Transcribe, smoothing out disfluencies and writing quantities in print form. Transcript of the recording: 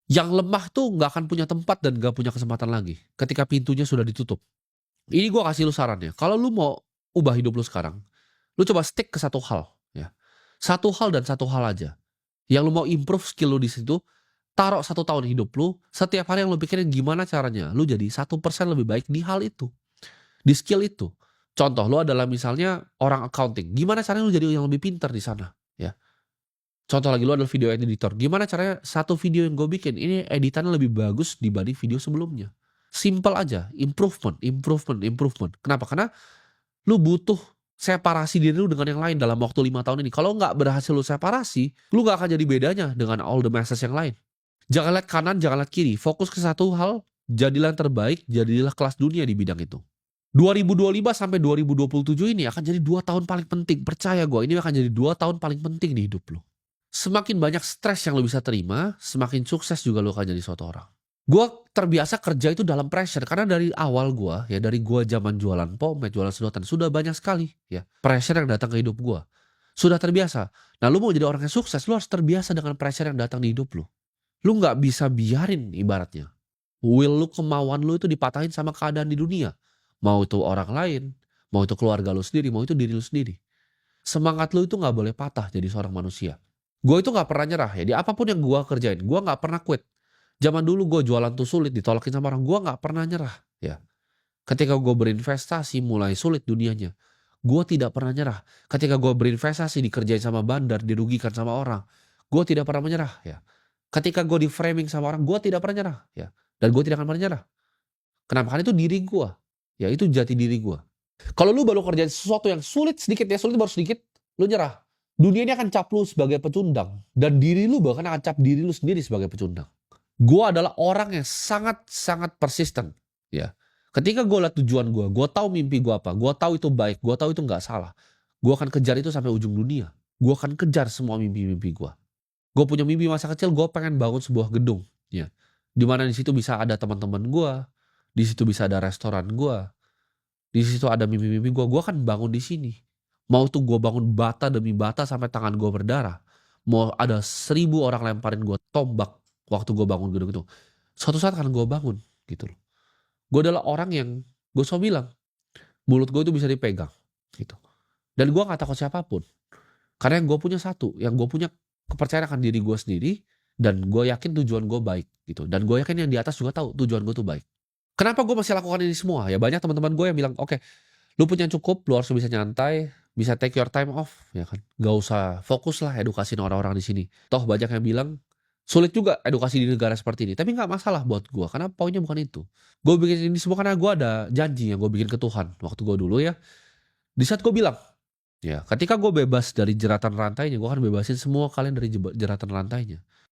Yang lemah tuh nggak akan punya tempat dan nggak punya kesempatan lagi, ketika pintunya sudah ditutup. Ini gua kasih lu saran ya, kalau lu mau ubah hidup lu sekarang, lu coba stick ke satu hal, ya. Satu hal dan satu hal aja. Yang lu mau improve skill lu di situ, taruh 1 tahun hidup lu, setiap hari yang lu pikirin gimana caranya lu jadi 1% lebih baik di hal itu, di skill itu. Contoh, lu adalah misalnya orang accounting, gimana caranya lu jadi yang lebih pintar di sana, ya. Contoh lagi, lu adalah video editor, gimana caranya satu video yang gue bikin, ini editannya lebih bagus dibanding video sebelumnya. Simple aja, improvement, improvement, improvement. Kenapa? Karena lu butuh separasi diri lu dengan yang lain dalam waktu 5 tahun ini. Kalau nggak berhasil lu separasi, lu nggak akan jadi bedanya dengan all the masses yang lain. Jangan lihat kanan, jangan lihat kiri, fokus ke satu hal, jadilah yang terbaik, jadilah kelas dunia di bidang itu. 2025 sampai 2027 ini akan jadi 2 tahun paling penting, percaya gue, ini akan jadi 2 tahun paling penting di hidup lu. Semakin banyak stres yang lu bisa terima, semakin sukses juga lu akan jadi suatu orang. Gua terbiasa kerja itu dalam pressure karena dari awal gua, ya dari gua zaman jualan pomade, jualan sedotan, sudah banyak sekali ya pressure yang datang ke hidup gua. Sudah terbiasa. Nah, lu mau jadi orang yang sukses, lu harus terbiasa dengan pressure yang datang di hidup lu. Lu nggak bisa biarin ibaratnya. Will lu, kemauan lu itu dipatahin sama keadaan di dunia. Mau itu orang lain, mau itu keluarga lu sendiri, mau itu diri lu sendiri. Semangat lu itu nggak boleh patah jadi seorang manusia. Gue itu nggak pernah nyerah ya, di apapun yang gue kerjain, gue nggak pernah quit. Zaman dulu gue jualan tuh sulit, ditolakin sama orang, gue nggak pernah nyerah, ya. Ketika gue berinvestasi mulai sulit dunianya, gue tidak pernah nyerah. Ketika gue berinvestasi dikerjain sama bandar, dirugikan sama orang, gue tidak pernah menyerah, ya. Ketika gue di-framing sama orang, gue tidak pernah nyerah, ya. Dan gue tidak akan pernah nyerah. Kenapa? Karena itu diri gue, ya itu jati diri gue. Kalau lu baru kerjain sesuatu yang sulit sedikit ya, sulit baru sedikit, lu nyerah. Dunia ini akan cap lu sebagai pecundang. Dan diri lu bahkan akan cap diri lu sendiri sebagai pecundang. Gue adalah orang yang sangat-sangat persisten. Ya. Ketika gue lihat tujuan gue tahu mimpi gue apa, gue tahu itu baik, gue tahu itu nggak salah. Gue akan kejar itu sampai ujung dunia. Gue akan kejar semua mimpi-mimpi gue. Gue punya mimpi masa kecil, gue pengen bangun sebuah gedung. Ya. Dimana di situ bisa ada teman-teman gue, di situ bisa ada restoran gue, di situ ada mimpi-mimpi gue akan bangun di sini. Mau tuh gue bangun bata demi bata sampai tangan gue berdarah. Mau ada 1.000 orang lemparin gue tombak waktu gue bangun gedung itu. Suatu saat akan gue bangun gitu loh. Gue adalah orang yang gue selalu bilang, mulut gue itu bisa dipegang gitu. Dan gue gak takut siapapun. Karena yang gue punya satu, yang gue punya kepercayaan akan diri gue sendiri, dan gue yakin tujuan gue baik gitu. Dan gue yakin yang di atas juga tahu tujuan gue tuh baik. Kenapa gue masih lakukan ini semua? Ya banyak teman-teman gue yang bilang, "Oke, lu punya cukup, lu harus bisa nyantai, bisa take your time off, ya kan. Gak usah fokus lah edukasiin orang-orang di sini. Toh banyak yang bilang, sulit juga edukasi di negara seperti ini. Tapi nggak masalah buat gue, karena poinnya bukan itu. Gue bikin ini semua karena gue ada janji yang gue bikin ke Tuhan waktu gue dulu ya. Di saat gue bilang, ya ketika gue bebas dari jeratan rantainya, gue akan bebasin semua kalian dari jeratan rantainya.